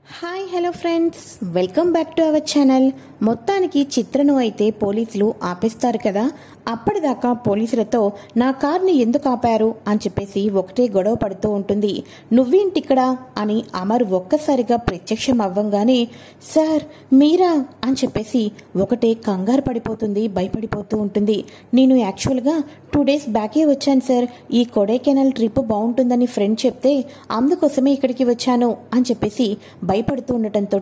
Hi hello friends, welcome back to our channel. మొత్తానికి చిత్రను అయితే పోలీసులు ఆపేస్తారు కదా. అప్పటిదాకా పోలీసులతో నా కార్ని ఎందుకు ఆపారు అని చెప్పేసి ఒకటే గొడవ పడుతూ ఉంటుంది. నువ్వేంటిక్కడ అని అమర్ ఒక్కసారిగా ప్రత్యక్షం అవ్వంగానే సార్ మీరా అని చెప్పేసి ఒకటే కంగారు పడిపోతుంది, భయపడిపోతూ ఉంటుంది. నేను యాక్చువల్గా 2 days బ్యాకే వచ్చాను సార్. ఈ కొడైకెనాల్ ట్రిప్ బాగుంటుందని ఫ్రెండ్ చెప్తే అందుకోసమే ఇక్కడికి వచ్చాను అని చెప్పేసి భయపడుతూ ఉండటంతో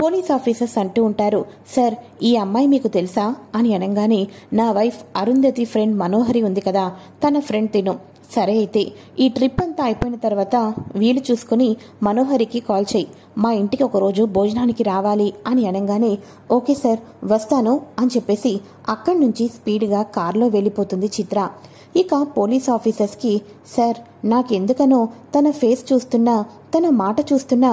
పోలీస్ ఆఫీసర్స్ అంటూ ఉంటారు, సార్ ఈ అమ్మాయి మీకు తెలుసా అని అనగానే నా వైఫ్ అరుంధతి ఫ్రెండ్ మనోహరి ఉంది కదా, తన ఫ్రెండ్ తిను. సరే అయితే ఈ ట్రిప్ అంతా అయిపోయిన తర్వాత వీలు చూసుకుని మనోహరికి కాల్ చేయి, మా ఇంటికి ఒకరోజు భోజనానికి రావాలి అని అనగానే ఓకే సార్ వస్తాను అని చెప్పేసి అక్కడి నుంచి స్పీడ్గా కారులో వెళ్ళిపోతుంది చిత్ర. ఇక పోలీస్ ఆఫీసర్స్కి సార్ నాకెందుకనో తన ఫేస్ చూస్తున్నా, తన మాట చూస్తున్నా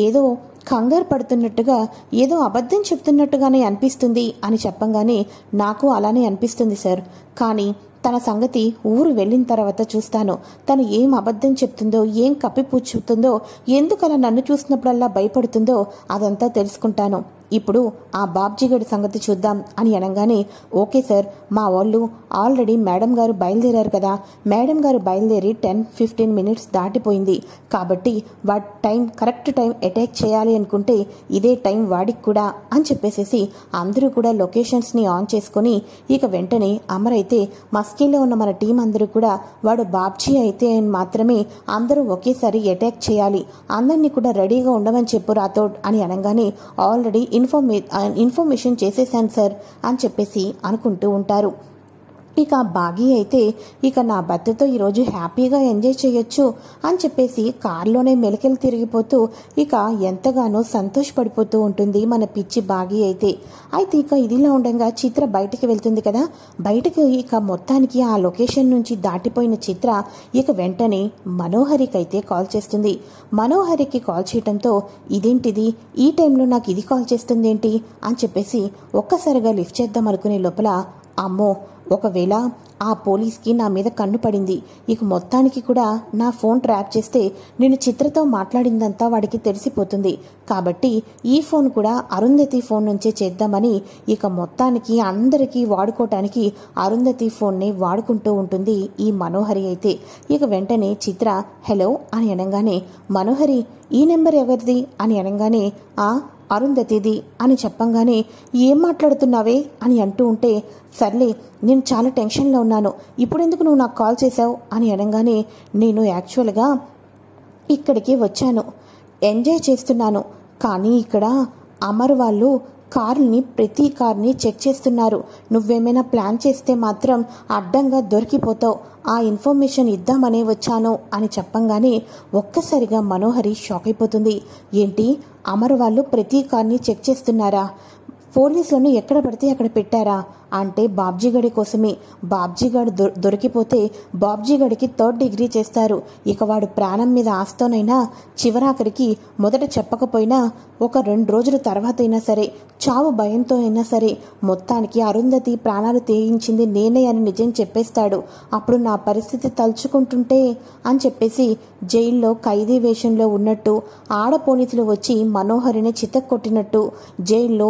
ఏదో కంగారు పడుతున్నట్టుగా, ఏదో అబద్ధం చెప్తున్నట్టుగానే అనిపిస్తుంది అని చెప్పంగానే నాకు అలానే అనిపిస్తుంది సార్. కానీ తన సంగతి ఊరు వెళ్ళిన తర్వాత చూస్తాను. తను ఏం అబద్ధం చెప్తుందో, ఏం కప్పిపుచ్చుతుందో, ఎందుకలా నన్ను చూసినప్పుడల్లా భయపడుతుందో అదంతా తెలుసుకుంటాను. ఇప్పుడు ఆ బాబ్జీగడి సంగతి చూద్దాం అని అనగానే ఓకే సార్, మా వాళ్ళు ఆల్రెడీ మేడం గారు బయలుదేరారు కదా, మేడం గారు బయలుదేరి 10-15 minutes దాటిపోయింది కాబట్టి వాడి కరెక్ట్ టైం అటాక్ చేయాలి అనుకుంటే ఇదే టైం వాడికి కూడా అని చెప్పేసేసి అందరూ కూడా లొకేషన్స్ని ఆన్ చేసుకొని ఇక వెంటనే అమర్ అయితే మస్కీలో ఉన్న మన టీం అందరూ కూడా వాడు బాబ్జీ అయితే మాత్రమే అందరూ ఒకేసారి అటాక్ చేయాలి, అందరినీ కూడా రెడీగా ఉండమని చెప్పు రాథోడ్ అని అనగానే ఆల్రెడీ ఇన్ఫర్మేషన్ చేసేసాను సార్ అని చెప్పేసి అనుకుంటూ ఉంటారు. ఇక బాగీ అయితే ఇక నా భర్తతో ఈరోజు హ్యాపీగా ఎంజాయ్ చేయొచ్చు అని చెప్పేసి కారులోనే మెలికలు తిరిగిపోతూ ఇక ఎంతగానో సంతోషపడిపోతూ ఉంటుంది మన పిచ్చి బాగీ అయితే. ఇక ఇదిలా ఉండగా చిత్ర బయటికి వెళ్తుంది కదా. బయటకు ఇక మొత్తానికి ఆ లొకేషన్ నుంచి దాటిపోయిన చిత్ర ఇక వెంటనే మనోహరికి అయితే కాల్ చేస్తుంది. మనోహరికి కాల్ చేయడంతో ఇదేంటిది ఈ టైంలో నాకు ఇది కాల్ చేస్తుంది ఏంటి అని చెప్పేసి ఒక్కసారిగా లిఫ్ట్ చేద్దాం అనుకునే లోపల అమ్మో ఒకవేళ ఆ పోలీస్కి నా మీద కన్ను పడింది, ఇక మొత్తానికి కూడా నా ఫోన్ ట్రాప్ చేస్తే నేను చిత్రతో మాట్లాడిందంతా వాడికి తెలిసిపోతుంది. కాబట్టి ఈ ఫోన్ కూడా అరుంధతి ఫోన్ నుంచే చేద్దామని ఇక మొత్తానికి అందరికీ వాడుకోవటానికి అరుంధతి ఫోన్ని వాడుకుంటూ ఉంటుంది ఈ మనోహరి అయితే. ఇక వెంటనే చిత్ర హలో అని అనగానే మనోహరి ఈ నెంబర్ ఎవరిది అని అనగానే అరుంధతిది అని చెప్పంగానే ఏం మాట్లాడుతున్నావే అని అంటూ ఉంటే సర్లే నేను చాలా టెన్షన్లో ఉన్నాను, ఇప్పుడెందుకు నువ్వు నాకు కాల్ చేశావు అని అనగానే నేను యాక్చువల్గా ఇక్కడికి వచ్చాను, ఎంజాయ్ చేస్తున్నాను, కానీ ఇక్కడ అమర్ వాళ్ళు ప్రతి కార్ని చెక్ చేస్తున్నారు, నువ్వేమైనా ప్లాన్ చేస్తే మాత్రం అడ్డంగా దొరికిపోతావు, ఆ ఇన్ఫర్మేషన్ ఇద్దామనే వచ్చాను అని చెప్పంగానే ఒక్కసారిగా మనోహరి షాక్ అయిపోతుంది. ఏంటి అమర్ వాళ్ళు ప్రతి కార్ని చెక్ చేస్తున్నారా, పోలీసులను ఎక్కడ పడితే అక్కడ పెట్టారా అంటే బాబ్జీగడి కోసమే. బాబ్జీగడు దొరికిపోతే బాబ్జీగడికి 3rd degree చేస్తారు. ఇక వాడు ప్రాణం మీద ఆస్తోనైనా చివరాఖరికి మొదట చెప్పకపోయినా ఒక 2 రోజుల తర్వాత అయినా సరే, చావు భయంతో అయినా సరే మొత్తానికి అరుంధతి ప్రాణాలు తేయించింది నేనే అని నిజం చెప్పేస్తాడు. అప్పుడు నా పరిస్థితి తలుచుకుంటుంటే అని చెప్పేసి జైల్లో ఖైదీ వేషంలో ఉన్నట్టు ఆడ పోలీసులు వచ్చి మనోహరిని చితక్కొట్టినట్టు, జైల్లో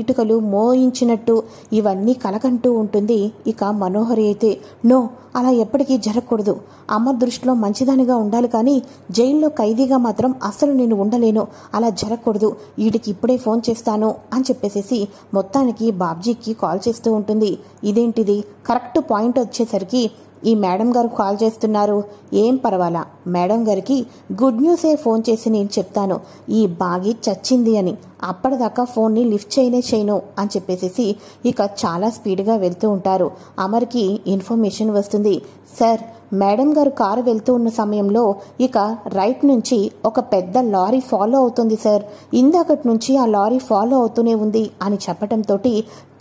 ఇటుకలు మోయించినట్టు ఇవన్నీ కలకంటూ ఉంటుంది ఇక మనోహరి అయితే. నో, అలా ఎప్పటికీ జరగకూడదు, అమర్ దృష్టిలో మంచిదానిగా ఉండాలి కానీ జైల్లో ఖైదీగా మాత్రం అస్సలు నేను ఉండలేను, అలా జరగకూడదు, వీడికి ఇప్పుడే ఫోన్ చేస్తాను అని చెప్పేసి మొత్తానికి బాబ్జీకి కాల్ చేస్తూ ఉంటుంది. ఇదేంటిది కరెక్ట్ పాయింట్ వచ్చేసరికి ఈ మేడం గారు కాల్ చేస్తున్నారు, ఏం పర్వాలా మేడం గారికి గుడ్ న్యూసే ఫోన్ చేసి నేను చెప్తాను ఈ బాగి చచ్చింది అని, అప్పటిదాకా ఫోన్ని లిఫ్ట్ చేయను అని చెప్పేసి ఇక చాలా స్పీడ్గా వెళ్తూ ఉంటారు. అమర్కి ఇన్ఫర్మేషన్ వస్తుంది, సార్ మేడం గారు కారు వెళ్తూ ఉన్న సమయంలో ఇక రైట్ నుంచి ఒక పెద్ద లారీ ఫాలో అవుతుంది సార్, ఇందాకటి నుంచి ఆ లారీ ఫాలో అవుతూనే ఉంది అని చెప్పటంతో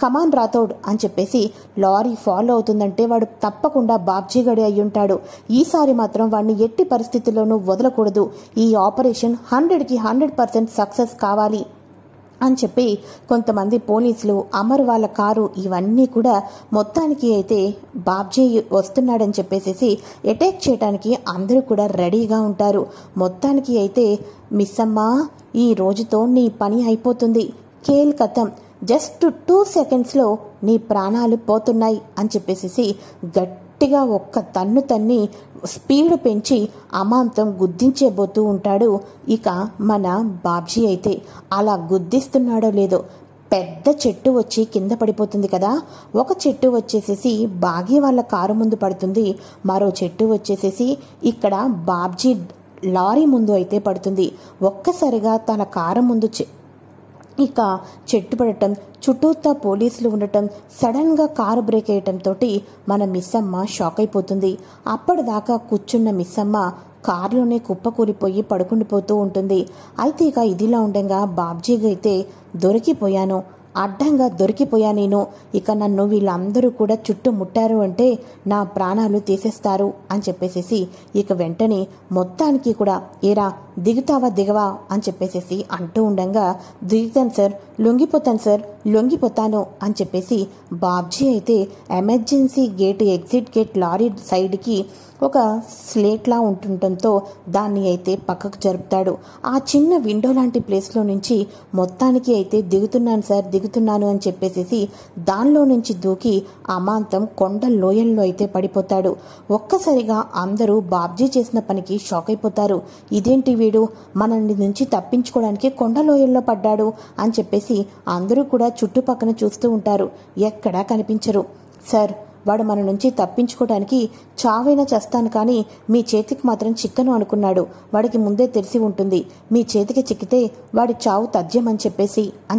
కమాన్ రాథోడ్ అని చెప్పేసి లారీ ఫాలో అవుతుందంటే వాడు తప్పకుండా బాబ్జీగడి అయ్యుంటాడు, ఈసారి మాత్రం వాడిని ఎట్టి పరిస్థితుల్లోనూ వదలకూడదు, ఈ ఆపరేషన్ 100% సక్సెస్ కావాలి అని చెప్పి కొంతమంది పోలీసులు, అమర్ వాళ్ళ కారు ఇవన్నీ కూడా మొత్తానికి అయితే బాబ్జీ వస్తున్నాడని చెప్పేసి అటాక్ చేయడానికి అందరూ కూడా రెడీగా ఉంటారు. మొత్తానికి అయితే మిస్సమ్మ, ఈ రోజుతో నీ పని అయిపోతుంది, కేల్ కథం, జస్ట్ 2 సెకండ్స్లో నీ ప్రాణాలు పోతున్నాయి అని చెప్పేసి గట్టిగా ఒక్క తన్ను తన్ని స్పీడ్ పెంచి అమాంతం గుద్దించేబోతూ ఉంటాడు. ఇక మన బాబ్జీ అయితే అలా గుద్దిస్తున్నాడో లేదో పెద్ద చెట్టు వచ్చి కింద పడిపోతుంది కదా. ఒక చెట్టు వచ్చేసేసి బాగీ వాళ్ళ కారు ముందు పడుతుంది, మరో చెట్టు వచ్చేసేసి ఇక్కడ బాబ్జీ లారీ ముందు అయితే పడుతుంది. ఒక్కసారిగా తన కారు ముందు ఇక చెట్టు పడటం, చుట్టూతా పోలీసులు ఉండటం, సడన్గా కారు బ్రేక్ వేయటంతో మన మిస్సమ్మ షాక్ అయిపోతుంది. అప్పటిదాకా కూర్చున్న మిస్సమ్మ కారులోనే కుప్పకూలిపోయి పడుకుండిపోతూ ఉంటుంది. అయితే ఇక ఇదిలా ఉండగా బాబ్జీగా అయితే దొరికిపోయాను, అడ్డంగా దొరికిపోయా నేను, ఇక నన్ను వీళ్ళందరూ కూడా చుట్టుముట్టారు అంటే నా ప్రాణాలు తీసేస్తారు అని చెప్పేసి ఇక వెంటనే మొత్తానికి కూడా ఏరా దిగుతావా దిగవా అని చెప్పేసి అంటూ ఉండగా దిగుతాను సార్, లొంగిపోతాను సార్, లొంగిపోతాను అని చెప్పేసి బాబ్జీ అయితే emergency gate, exit gate lorry సైడ్కి ఒక స్లేట్లా ఉంటుండటంతో దాన్ని అయితే పక్కకు జరుపుతాడు. ఆ చిన్న విండో లాంటి ప్లేస్లో నుంచి మొత్తానికి అయితే దిగుతున్నాను సార్, దిగుతున్నాను అని చెప్పేసి దానిలో నుంచి దూకి అమాంతం కొండ లోయల్లో అయితే పడిపోతాడు. ఒక్కసారిగా అందరూ బాబ్జీ చేసిన పనికి షాక్ అయిపోతారు. ఇదేంటి వీడు మనల్ని నుంచి తప్పించుకోవడానికి కొండ లోయల్లో పడ్డాడు అని చెప్పేసి అందరూ కూడా చుట్టుపక్కన చూస్తూ ఉంటారు. ఎక్కడా కనిపించరు. సార్, వాడు మన నుంచి తప్పించుకోవడానికి చావైనా చేస్తాను కానీ మీ చేతికి మాత్రం చిక్కను అనుకున్నాడు. వాడికి ముందే తెలిసి ఉంటుంది, మీ చేతికి చిక్కితే వాడి చావు తథ్యం అని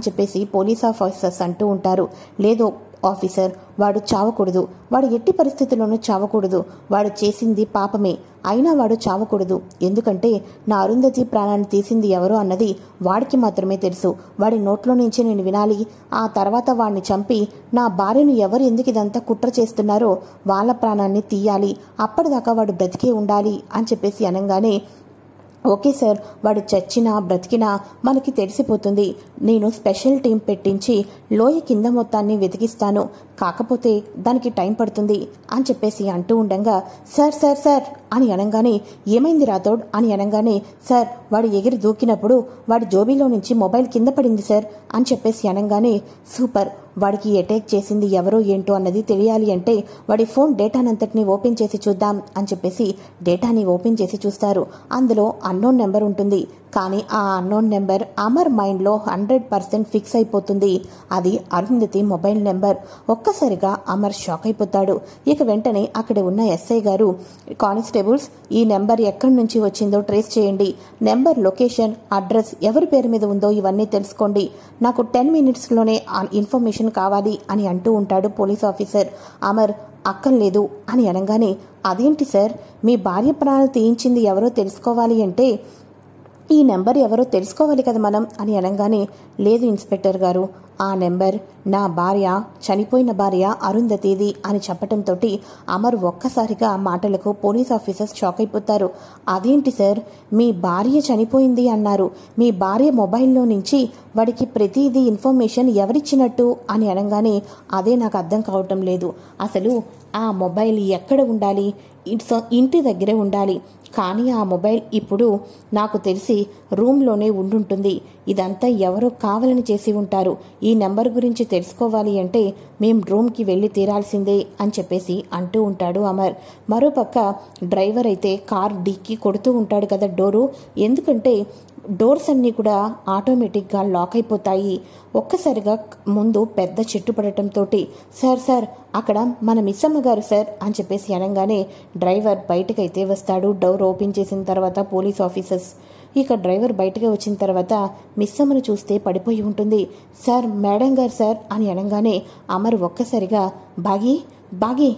చెప్పేసి పోలీస్ ఆఫీసర్స్ అంటూ ఉంటారు. లేదు ఆఫీసర్, వాడు చావకూడదు, వాడు ఎట్టి పరిస్థితుల్లోనూ చావకూడదు, వాడు చేసింది పాపమే, అయినా వాడు చావకూడదు, ఎందుకంటే నా అరుంధతి ప్రాణాన్ని తీసింది ఎవరో అన్నది వాడికి మాత్రమే తెలుసు. వాడి నోట్లో నుంచి నేను వినాలి, ఆ తర్వాత వాడిని చంపి నా భార్యను ఎవరు ఎందుకు ఇదంతా కుట్ర చేస్తున్నారో వాళ్ళ ప్రాణాన్ని తీయాలి, అప్పటిదాకా వాడు బ్రతికే ఉండాలి అని చెప్పేసి అనగానే ఓకే సార్, వాడు చచ్చినా బ్రతికినా మనకి తెలిసిపోతుంది, నేను స్పెషల్ టీం పెట్టించి లోయ కింద మొత్తాన్ని వెతికిస్తాను, కాకపోతే దానికి టైం పడుతుంది అని చెప్పేసి అంటూ ఉండగా సార్ సార్ సార్ అని అనగానే ఏమైంది రాథోడ్ అని అనగానే సార్, వాడు ఎగిరి దూకినప్పుడు వాడి జోబీలో నుంచి మొబైల్ కింద పడింది సార్ అని చెప్పేసి అనగానే సూపర్, వాడికి అటాక్ చేసింది ఎవరో ఏంటో అన్నది తెలియాలి అంటే వాడి ఫోన్ డేటానంతటిని ఓపెన్ చేసి చూద్దాం అని చెప్పేసి డేటాని ఓపెన్ చేసి చూస్తారు. అందులో అన్నోన్ నెంబర్ ఉంటుంది, కానీ ఆ అన్నోన్ నెంబర్ అమర్ మైండ్లో 100% ఫిక్స్ అయిపోతుంది. అది అరుంధతి మొబైల్ నెంబర్. ఒక్కసారిగా అమర్ షాక్ అయిపోతాడు. ఇక వెంటనే అక్కడ ఉన్న ఎస్ఐ గారు, కానిస్టేబుల్స్, ఈ నెంబర్ ఎక్కడి నుంచి వచ్చిందో ట్రేస్ చేయండి, నెంబర్, లొకేషన్, అడ్రస్ ఎవరి పేరు మీద ఉందో ఇవన్నీ తెలుసుకోండి, నాకు 10 minutesలోనే ఇన్ఫర్మేషన్ కావాలి అని అంటూ ఉంటాడు పోలీస్ ఆఫీసర్. అమర్ అక్కర్లేదు అని అనగానే అదేంటి సార్, మీ భార్య ప్రాణాలు తీయించింది ఎవరో తెలుసుకోవాలి అంటే ఈ నెంబర్ ఎవరో తెలుసుకోవాలి కదా మనం అని అనగానే లేదు ఇన్స్పెక్టర్ గారు, ఆ నెంబర్ నా భార్య, చనిపోయిన భార్య అరుంధతిది అని చెప్పటంతో అమర్ ఒక్కసారిగా ఆ మాటలకు పోలీస్ ఆఫీసర్స్ షాక్ అయిపోతారు. అదేంటి సార్, మీ భార్య చనిపోయింది అన్నారు, మీ భార్య మొబైల్లో నుంచి వాడికి ప్రతిదీ ఇన్ఫర్మేషన్ ఎవరిచ్చినట్టు అని అనగానే అదే నాకు అర్థం కావటం లేదు, అసలు ఆ మొబైల్ ఎక్కడ ఉండాలి, ఇంటి దగ్గరే ఉండాలి, కానీ ఆ మొబైల్ ఇప్పుడు నాకు తెలిసి రూమ్లోనే ఉండుంటుంది, ఇదంతా ఎవరో కావాలని చేసి ఉంటారు, ఈ నెంబర్ గురించి తెలుసుకోవాలి అంటే మేం రూమ్కి వెళ్ళి తీరాల్సిందే అని చెప్పేసి అంటూ ఉంటాడు అమర్. మరోపక్క డ్రైవర్ అయితే కార్ డిక్కి కొడుతూ ఉంటాడు కదా డోరు, ఎందుకంటే డోర్స్ అన్నీ కూడా ఆటోమేటిక్గా లాక్ అయిపోతాయి. ఒక్కసారిగా ముందు పెద్ద చెట్టు పడటంతో సార్ సార్ అక్కడ మన మిస్సమ్మ గారు సార్ అని చెప్పేసి అనగానే డ్రైవర్ బయటకైతే వస్తాడు. డోర్ ఓపెన్ చేసిన తర్వాత పోలీస్ ఆఫీసర్స్, ఇక డ్రైవర్ బయటకు వచ్చిన తర్వాత మిస్సమ్మను చూస్తే పడిపోయి ఉంటుంది. సార్, మేడం గారు సార్ అని అనగానే అమర్ ఒక్కసారిగా బాగి బాగి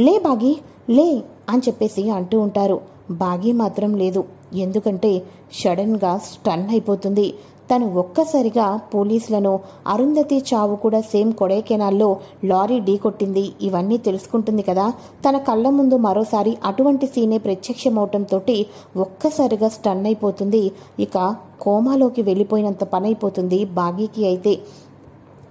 లే బాగి లే అని చెప్పేసి అంటూ ఉంటారు. బాగి మాత్రం లేదు. ఎందుకంటే సడన్గా స్టన్ అయిపోతుంది. తను ఒక్కసారిగా పోలీసులను, అరుంధతి చావు కూడా సేమ్ కొడైకెనాల్లో లారీ ఢీకొట్టింది, ఇవన్నీ తెలుసుకుంటుంది కదా. తన కళ్ళ ముందు మరోసారి అటువంటి సీనే ప్రత్యక్షమవటంతో ఒక్కసారిగా స్టన్ అయిపోతుంది. ఇక కోమాలోకి వెళ్ళిపోయినంత పనైపోతుంది బాగీకి అయితే.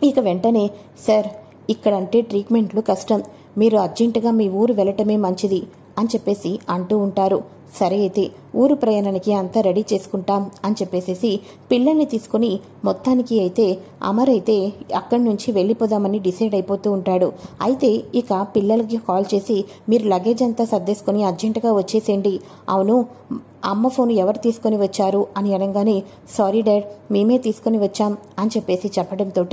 ఇక వెంటనే, సార్ ఇక్కడంటే ట్రీట్మెంట్లు కష్టం, మీరు అర్జెంటుగా మీ ఊరు వెళ్ళటమే మంచిది అని చెప్పేసి అంటూ ఉంటారు. సరే అయితే ఊరు ప్రయాణానికి అంతా రెడీ చేసుకుంటాం అని చెప్పేసి పిల్లల్ని తీసుకుని మొత్తానికి అయితే అమర్ అయితే అక్కడి నుంచి వెళ్ళిపోదామని డిసైడ్ అయిపోతూ ఉంటాడు. అయితే ఇక పిల్లలకి కాల్ చేసి మీరు లగేజ్ అంతా సర్దేసుకొని అర్జెంటుగా వచ్చేసేయండి. అవును, అమ్మ ఫోన్ ఎవరు తీసుకొని వచ్చారు అని అనగానే సారీ డాడ్, మేమే తీసుకొని వచ్చాం అని చెప్పేసి చెప్పడంతో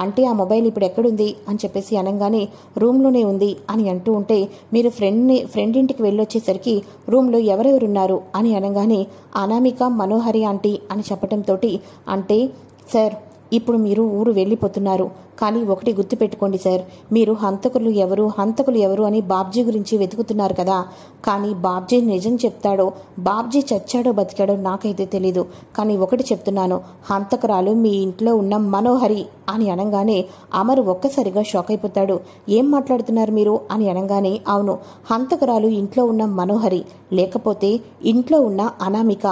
అంటే ఆ మొబైల్ ఇప్పుడు ఎక్కడుంది అని చెప్పేసి అనగానే రూమ్లోనే ఉంది అని అంటూ ఉంటే మీరు ఫ్రెండ్ ఇంటికి వెళ్ళొచ్చేసరికి రూమ్లో ఎవరెవరున్నారు అని అనగానే అనామిక, మనోహరి ఆంటీ అని చెప్పడంతో అంటే సార్ ఇప్పుడు మీరు ఊరు వెళ్ళిపోతున్నారు, కానీ ఒకటి గుర్తుపెట్టుకోండి సార్, మీరు హంతకులు ఎవరు అని బాబ్జీ గురించి వెతుకుతున్నారు కదా. కానీ బాబ్జీ నిజం చెప్తాడో, బాబ్జీ చచ్చాడో బతికాడో నాకైతే తెలీదు. కానీ ఒకటి చెప్తున్నాను, హంతకురాలు మీ ఇంట్లో ఉన్న మనోహరి అని అనగానే అమర్ ఒక్కసారిగా షాక్ అయిపోతాడు. ఏం మాట్లాడుతున్నారు మీరు అని అనగానే అవును, హంతకురాలు ఇంట్లో ఉన్న మనోహరి, లేకపోతే ఇంట్లో ఉన్న అనామిక,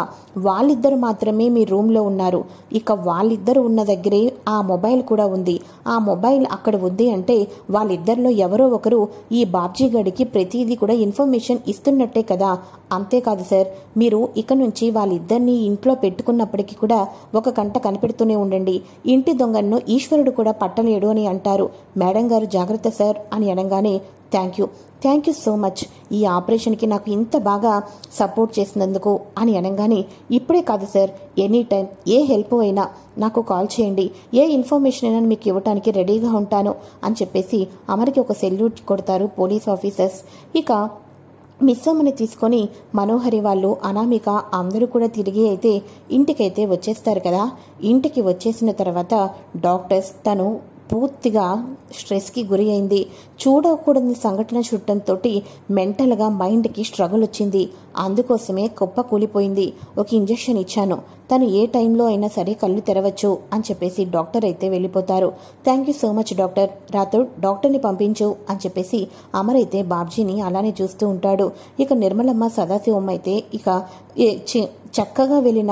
వాళ్ళిద్దరు మాత్రమే మీ రూమ్లో ఉన్నారు. ఇక వాళ్ళిద్దరు ఉన్న దగ్గరే ఆ మొబైల్ కూడా ఉంది. ఆ మొబైల్ అక్కడ ఉంది అంటే వాళ్ళిద్దరిలో ఎవరో ఒకరు ఈ బాబ్జీ గడికి ప్రతిదీ కూడా ఇన్ఫర్మేషన్ ఇస్తున్నట్టే కదా. అంతేకాదు సార్, మీరు ఇక నుంచి వాళ్ళిద్దరినీ ఇంట్లో పెట్టుకున్నప్పటికీ కూడా ఒక కంట కనిపెడుతూనే ఉండండి. ఇంటి దొంగను ఈశ్వరుడు కూడా పట్టలేడు అని అంటారు. మేడం గారు జాగ్రత్త సార్ అని అనగానే థ్యాంక్ యూ సో మచ్, ఈ ఆపరేషన్కి నాకు ఇంత బాగా సపోర్ట్ చేసినందుకు అని అనగానే ఇప్పుడే కాదు సార్, ఎనీ టైం ఏ హెల్ప్ అయినా నాకు కాల్ చేయండి, ఏ ఇన్ఫర్మేషన్ అయినా మీకు ఇవ్వడానికి రెడీగా ఉంటాను అని చెప్పేసి అమర్కి ఒక సెల్యూట్ కొడతారు పోలీస్ ఆఫీసర్స్. ఇక మిస్సమ్మని తీసుకొని మనోహరి వాళ్ళు, అనామిక అందరూ కూడా తిరిగి అయితే ఇంటికైతే వచ్చేస్తారు కదా. ఇంటికి వచ్చేసిన తర్వాత డాక్టర్స్ తను పూర్తిగా స్ట్రెస్కి గురి అయింది. చూడకూడని సంఘటన చుట్టంతో మెంటల్గా మైండ్కి స్ట్రగుల్ వచ్చింది. అందుకోసమే కుప్ప కూలిపోయింది. ఒక ఇంజెక్షన్ ఇచ్చాను, తను ఏ టైంలో అయినా సరే కళ్ళు తెరవచ్చు అని చెప్పేసి డాక్టర్ అయితే వెళ్ళిపోతారు. Thank you so much doctor, Rathod డాక్టర్ని పంపించు అని చెప్పేసి అమర్ అయితే బాబ్జీని అలానే చూస్తూ ఉంటాడు. ఇక నిర్మలమ్మ, సదాశివమ్మ అయితే ఇక చక్కగా వెళ్ళిన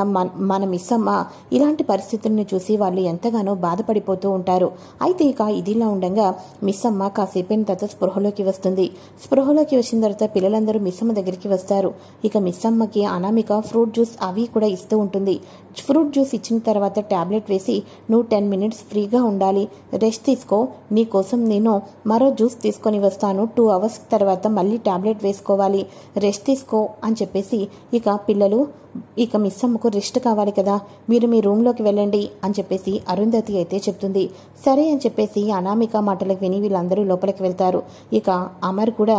మన మిస్సమ్మ ఇలాంటి పరిస్థితులను చూసి వాళ్ళు ఎంతగానో బాధపడిపోతూ ఉంటారు. అయితే ఇక ఇదిలా ఉండగా మిస్సమ్మ కాసేపైన తర్వాత స్పృహలోకి వస్తుంది. స్పృహలోకి వచ్చిన తర్వాత పిల్లలందరూ మిస్సమ్మ దగ్గరికి వస్తారు. ఇక మిస్సమ్మకి అనామిక ఫ్రూట్ జ్యూస్ అవి కూడా ఇస్తూ ఉంటుంది. ఫ్రూట్ జ్యూస్ ఇచ్చిన తర్వాత ట్యాబ్లెట్ వేసి నువ్వు 10 minutes ఫ్రీగా ఉండాలి, రెస్ట్ తీసుకో, నీకోసం నేను మరో జ్యూస్ తీసుకొని వస్తాను, 2 hours తర్వాత మళ్ళీ ట్యాబ్లెట్ వేసుకోవాలి, రెస్ట్ తీసుకో అని చెప్పేసి ఇక పిల్లలు ఇక మిస్సమ్మకు రెస్ట్ కావాలి కదా, మీరు మీ రూమ్లోకి వెళ్ళండి అని చెప్పేసి అరుంధతి అయితే చెప్తుంది. సరే అని చెప్పేసి అనామిక మాటలకు విని వీళ్ళందరూ లోపలికి వెళ్తారు. ఇక అమర్ కూడా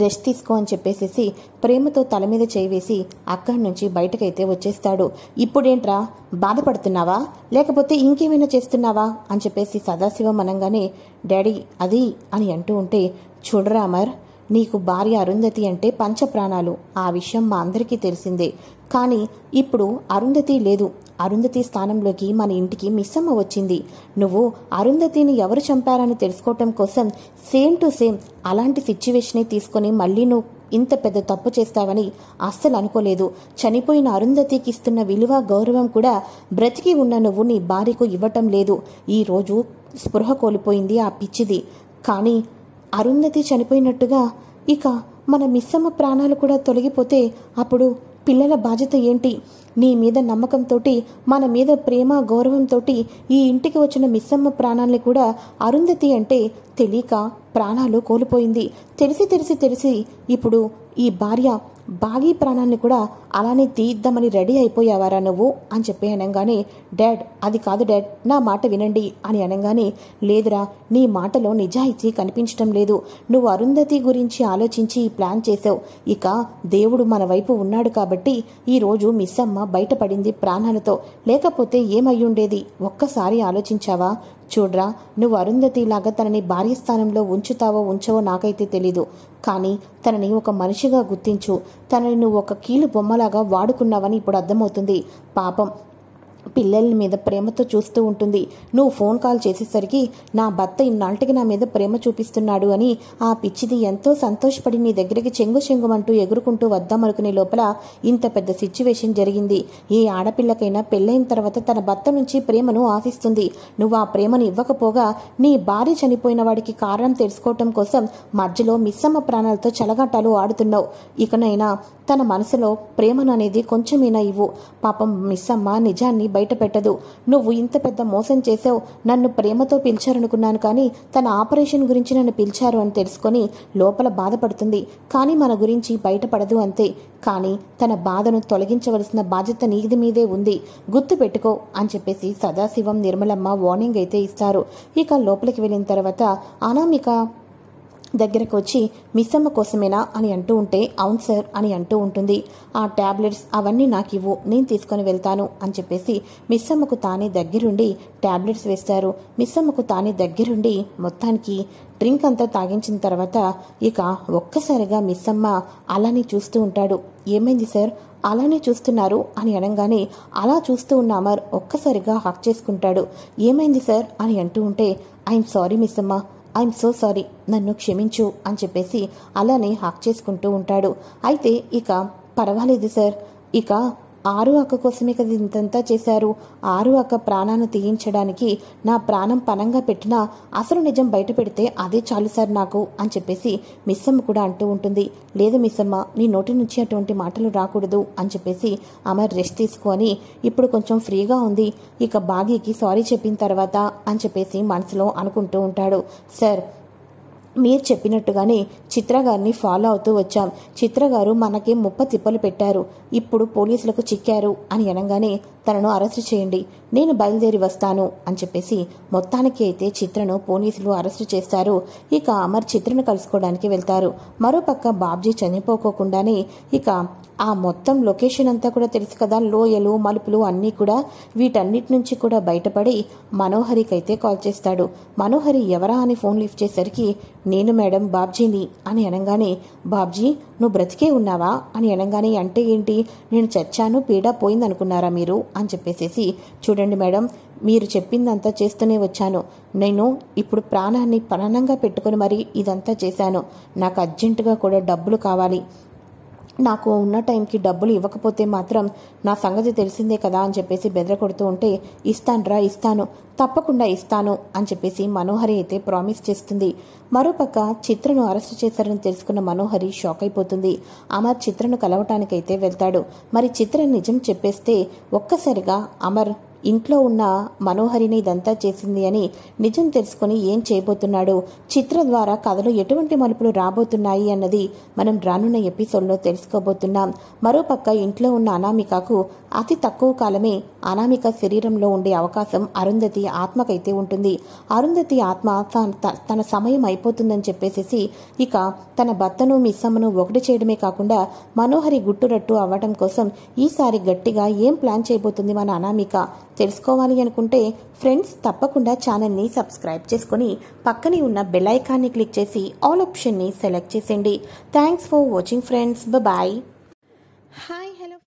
రెస్ట్ తీసుకో అని చెప్పేసేసి ప్రేమతో తల మీద చేయి వేసి అక్కడి నుంచి బయటకైతే వచ్చేస్తాడు. ఇప్పుడేంట్రా బాధపడుతున్నావా, లేకపోతే ఇంకేమైనా చేస్తున్నావా అని చెప్పేసి సదాశివం అనగానే డాడీ అది అని అంటూ ఉంటే, చూడరా అమర్, నీకు భార్య అరుంధతి అంటే పంచప్రాణాలు, ఆ విషయం మా అందరికీ తెలిసిందే. కానీ ఇప్పుడు అరుంధతి లేదు, అరుంధతి స్థానంలోకి మన ఇంటికి మిస్సమ్మ వచ్చింది. నువ్వు అరుంధతిని ఎవరు చంపారని తెలుసుకోవటం కోసం సేమ్ టు సేమ్ అలాంటి సిచ్యువేషనే తీసుకొని మళ్ళీ నువ్వు ఇంత పెద్ద తప్పు చేస్తావని అస్సలు అనుకోలేదు. చనిపోయిన అరుంధతికి ఇస్తున్న విలువ, గౌరవం కూడా బ్రతికి ఉన్న నువ్వు నీ భార్యకు ఇవ్వటం లేదు. ఈరోజు స్పృహ కోల్పోయింది ఆ పిచ్చిది. కానీ అరుంధతి చనిపోయినట్టుగా ఇక మన మిస్సమ్మ ప్రాణాలు కూడా తొలగిపోతే అప్పుడు పిల్లల బాధ్యత ఏంటి? నీ మీద నమ్మకంతో, మన మీద ప్రేమ గౌరవంతో ఈ ఇంటికి వచ్చిన మిస్సమ్మ ప్రాణాలని కూడా అరుంధతి అంటే తెలియక ప్రాణాలు కోల్పోయింది. తెలిసి ఇప్పుడు ఈ భార్య బాగీ ప్రాణాన్ని కూడా అలానే తీద్దామని రెడీ అయిపోయావారా నువ్వు అని చెప్పి అనగానే డాడ్ అది కాదు డాడ్, నా మాట వినండి అని అనగానే లేదురా, నీ మాటలో నిజాయితీ కనిపించటం లేదు. నువ్వు అరుంధతి గురించి ఆలోచించి ఈ ప్లాన్ చేసావు. ఇక దేవుడు మన వైపు ఉన్నాడు కాబట్టి ఈరోజు మిస్సమ్మ బయటపడింది ప్రాణాలతో, లేకపోతే ఏమయ్యుండేది ఒక్కసారి ఆలోచించావా? చూడ్రా, నువ్వు అరుంధతిలాగా తనని భార్య స్థానంలో ఉంచుతావో ఉంచవో నాకైతే తెలీదు, కానీ తనని ఒక మనిషిగా గుర్తించు. తనని నువ్వు ఒక కీలు బొమ్మలాగా వాడుకున్నావని ఇప్పుడు అర్థమవుతుంది. పాపం పిల్లల మీద ప్రేమతో చూస్తూ ఉంటుంది. నువ్వు ఫోన్ కాల్ చేసేసరికి నా భర్త ఇన్నాళ్ళకి నా మీద ప్రేమ చూపిస్తున్నాడు అని ఆ పిచ్చిది ఎంతో సంతోషపడి నీ దగ్గరికి చెంగుమంటూ ఎగురుకుంటూ వద్దామనుకునే లోపల ఇంత పెద్ద సిచ్యువేషన్ జరిగింది. ఏ ఆడపిల్లకైనా పెళ్ళైన తర్వాత తన భర్త నుంచి ప్రేమను ఆశిస్తుంది. నువ్వు ఆ ప్రేమను ఇవ్వకపోగా నీ భార్య చనిపోయిన వాడికి కారణం తెలుసుకోవటం కోసం మధ్యలో మిస్సమ్మ ప్రాణాలతో చలగాటాలు ఆడుతున్నావు. ఇకనైనా తన మనసులో ప్రేమను అనేది కొంచెమైనా ఇవ్వు. పాపం మిస్సమ్మ నిజాన్ని బయట పెట్టదు. నువ్వు ఇంత పెద్ద మోసం చేసావు. నన్ను ప్రేమతో పిలిచారనుకున్నాను, కానీ తన ఆపరేషన్ గురించి నన్ను పిలిచారు అని తెలుసుకొని లోపల బాధపడుతుంది. కానీ మన గురించి బయటపడదు అంతే. కానీ తన బాధను తొలగించవలసిన బాధ్యత నీది మీదే ఉంది, గుర్తు పెట్టుకో అని చెప్పేసి సదాశివం నిర్మలమ్మ వార్నింగ్ అయితే ఇస్తారు. ఇక లోపలికి వెళ్ళిన తర్వాత అనామిక దగ్గరకు వచ్చి మిస్సమ్మ కోసమేనా అని అంటూ ఉంటే అవును సార్ అని అంటూ ఉంటుంది. ఆ ట్యాబ్లెట్స్ అవన్నీ నాకు ఇవ్వు, నేను తీసుకొని వెళ్తాను అని చెప్పేసి మిస్సమ్మకు తానే దగ్గరుండి ట్యాబ్లెట్స్ వేస్తారు. మిస్సమ్మకు తానే దగ్గరుండి మొత్తానికి డ్రింక్ అంతా తాగించిన తర్వాత ఇక ఒక్కసారిగా మిస్సమ్మ అలానే చూస్తూ ఉంటాడు. ఏమైంది సార్ అలానే చూస్తున్నారు అని అనగానే అలా చూస్తూ ఉన్న అమర్ ఒక్కసారిగా హక్ చేసుకుంటాడు. ఏమైంది సార్ అని అంటూ ఉంటే I'm sorry Missamma, I'm so sorry, నన్ను క్షమించు అని చెప్పేసి అలానే హాక్ చేసుకుంటూ ఉంటాడు. అయితే ఇక పర్వాలేదు సార్, ఇక ఆరు అక్క కోసమే కదా ఇంతంతా చేశారు. ఆరు అక్క ప్రాణాన్ని తీయించడానికి నా ప్రాణం పనంగా పెట్టినా అసలు నిజం బయట పెడితే అదే చాలు సార్ నాకు అని చెప్పేసి మిస్సమ్మ కూడా అంటూ ఉంటుంది. లేదు మిస్సమ్మ, నీ నోటి నుంచి అటువంటి మాటలు రాకూడదు అని చెప్పేసి అమర్ రెస్ట్ తీసుకొని ఇప్పుడు కొంచెం ఫ్రీగా ఉంది, ఇక బాగీకి సారీ చెప్పిన తర్వాత అని చెప్పేసి మనసులో అనుకుంటూ ఉంటాడు. సార్, మీరు చెప్పినట్టుగానే చిత్ర గారిని ఫాలో అవుతూ వచ్చాం. చిత్ర గారు మనకి తిప్పలు పెట్టారు, ఇప్పుడు పోలీసులకు చిక్కారు అని అనగానే తనను అరెస్టు చేయండి, నేను బయలుదేరి వస్తాను అని చెప్పేసి మొత్తానికి అయితే చిత్రను పోలీసులు అరెస్టు చేస్తారు. ఇక అమర్ చిత్రను కలుసుకోవడానికి వెళ్తారు. మరోపక్క బాబ్జీ చనిపోకోకుండానే ఇక ఆ మొత్తం లొకేషన్ అంతా కూడా తెలుసు కదా, లోయలు మలుపులు అన్నీ కూడా, వీటన్నిటి నుంచి కూడా బయటపడి మనోహరికైతే కాల్ చేస్తాడు. మనోహరి ఎవరా అని ఫోన్ లిఫ్ట్ చేసరికి నేను మేడం బాబ్జీని అని అనగానే బాబ్జీ నువ్వు బ్రతికే ఉన్నావా అని అనగానే అంటే ఏంటి, నేను చచ్చాను పీడ పోయిందనుకున్నారా మీరు అని చెప్పేసేసి చూడండి మేడం, మీరు చెప్పిందంతా చేస్తూనే వచ్చాను. నేను ఇప్పుడు ప్రాణాన్ని పణంగా పెట్టుకుని మరి ఇదంతా చేశాను. నాకు అర్జెంటుగా కూడా డబ్బులు కావాలి. నాకు ఉన్న టైంకి డబ్బులు ఇవ్వకపోతే మాత్రం నా సంగతి తెలిసిందే కదా అని చెప్పేసి బెదరకొడుతూ ఉంటే ఇస్తానురా, ఇస్తాను, తప్పకుండా ఇస్తాను అని చెప్పేసి మనోహరి అయితే ప్రామిస్ చేస్తుంది. మరోపక్క చిత్రను అరెస్టు చేశారని తెలుసుకున్న మనోహరి షాక్ అయిపోతుంది. అమర్ చిత్రను కలవటానికైతే వెళ్తాడు. మరి చిత్ర నిజం చెప్పేస్తే ఒక్కసారిగా అమర్ ఇంట్లో ఉన్న మనోహరిని ఇదంతా చేసింది అని నిజం తెలుసుకుని ఏం చేయబోతున్నాడు, చిత్ర ద్వారా కథలో ఎటువంటి మలుపులు రాబోతున్నాయి అన్నది మనం రానున్న ఎపిసోడ్లో తెలుసుకోబోతున్నాం. మరోపక్క ఇంట్లో ఉన్న అనామికకు అతి తక్కువ కాలమే అనామిక శరీరంలో ఉండే అవకాశం అరుంధతి ఆత్మకైతే ఉంటుంది. అరుంధతి ఆత్మ తన సమయం అయిపోతుందని చెప్పేసి ఇక తన భర్తను మిస్సమ్మను ఒకటి చేయడమే కాకుండా మనోహరి గుట్టురట్టు అవ్వటం కోసం ఈసారి గట్టిగా ఏం ప్లాన్ చేయబోతుంది మన అనామిక తెలుసుకోవాలి అనుకుంటే ఫ్రెండ్స్ తప్పకుండా ఛానల్ని సబ్స్క్రైబ్ చేసుకుని పక్కనే ఉన్న బెల్ ఐకాన్ని క్లిక్ చేసి ఆల్ ఆప్షన్ని సెలెక్ట్ చేసేయండి. Thanks for watching friends, bye. Hi hello.